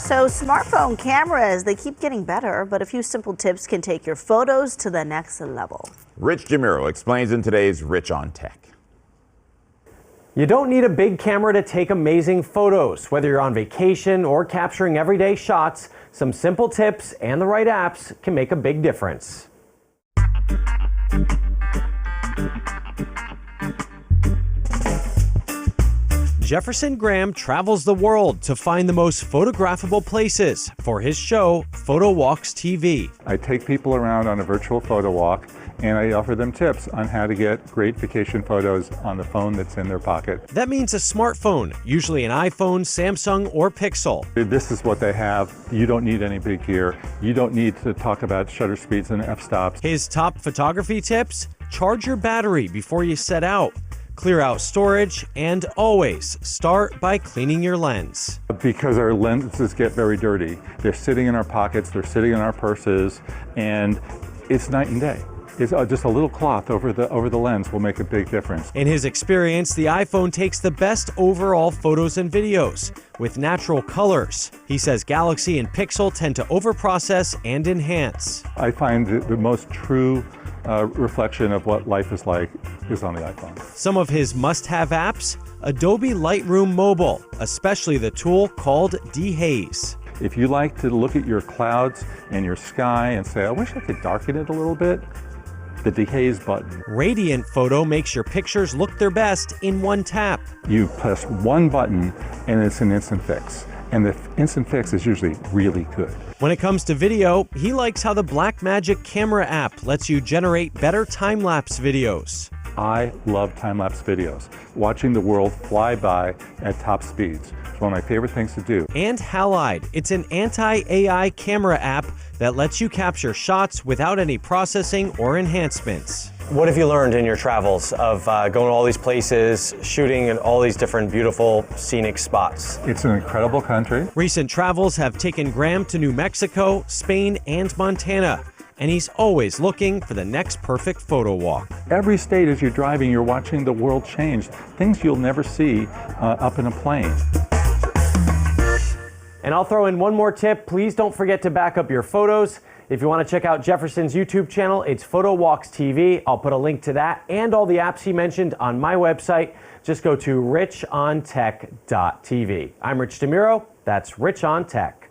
So smartphone cameras, they keep getting better, but a few simple tips can take your photos to the next level. Rich DeMuro explains in today's Rich on Tech. You don't need a big camera to take amazing photos. Whether you're on vacation or capturing everyday shots, some simple tips and the right apps can make a big difference. Jefferson Graham travels the world to find the most photographable places for his show, PhotoWalks TV. I take people around on a virtual photo walk and I offer them tips on how to get great vacation photos on the phone that's in their pocket. That means a smartphone, usually an iPhone, Samsung, or Pixel. This is what they have. You don't need any big gear. You don't need to talk about shutter speeds and f-stops. His top photography tips: charge your battery before you set out, clear out storage, and always start by cleaning your lens. Because our lenses get very dirty. They're sitting in our pockets, they're sitting in our purses, and it's night and day. It's just a little cloth over the lens will make a big difference. In his experience, the iPhone takes the best overall photos and videos with natural colors. He says Galaxy and Pixel tend to overprocess and enhance. I find the most true reflection of what life is like is on the iPhone. Some of his must-have apps: Adobe Lightroom Mobile, especially the tool called Dehaze. If you like to look at your clouds and your sky and say, I wish I could darken it a little bit, the Dehaze button. Radiant Photo makes your pictures look their best in one tap. You press one button and it's an instant fix. And the instant fix is usually really good. When it comes to video, he likes how the Blackmagic camera app lets you generate better time-lapse videos. I love time-lapse videos. Watching the world fly by at top speeds. It's one of my favorite things to do. And Halide. It's an anti-AI camera app that lets you capture shots without any processing or enhancements. What have you learned in your travels of going to all these places, shooting in all these different beautiful scenic spots? It's an incredible country. Recent travels have taken Graham to New Mexico, Spain, and Montana. And he's always looking for the next perfect photo walk. Every state as you're driving, you're watching the world change. Things you'll never see up in a plane. And I'll throw in one more tip. Please don't forget to back up your photos. If you want to check out Jefferson's YouTube channel, it's PhotoWalks TV. I'll put a link to that and all the apps he mentioned on my website. Just go to richontech.tv. I'm Rich DeMuro. That's Rich on Tech.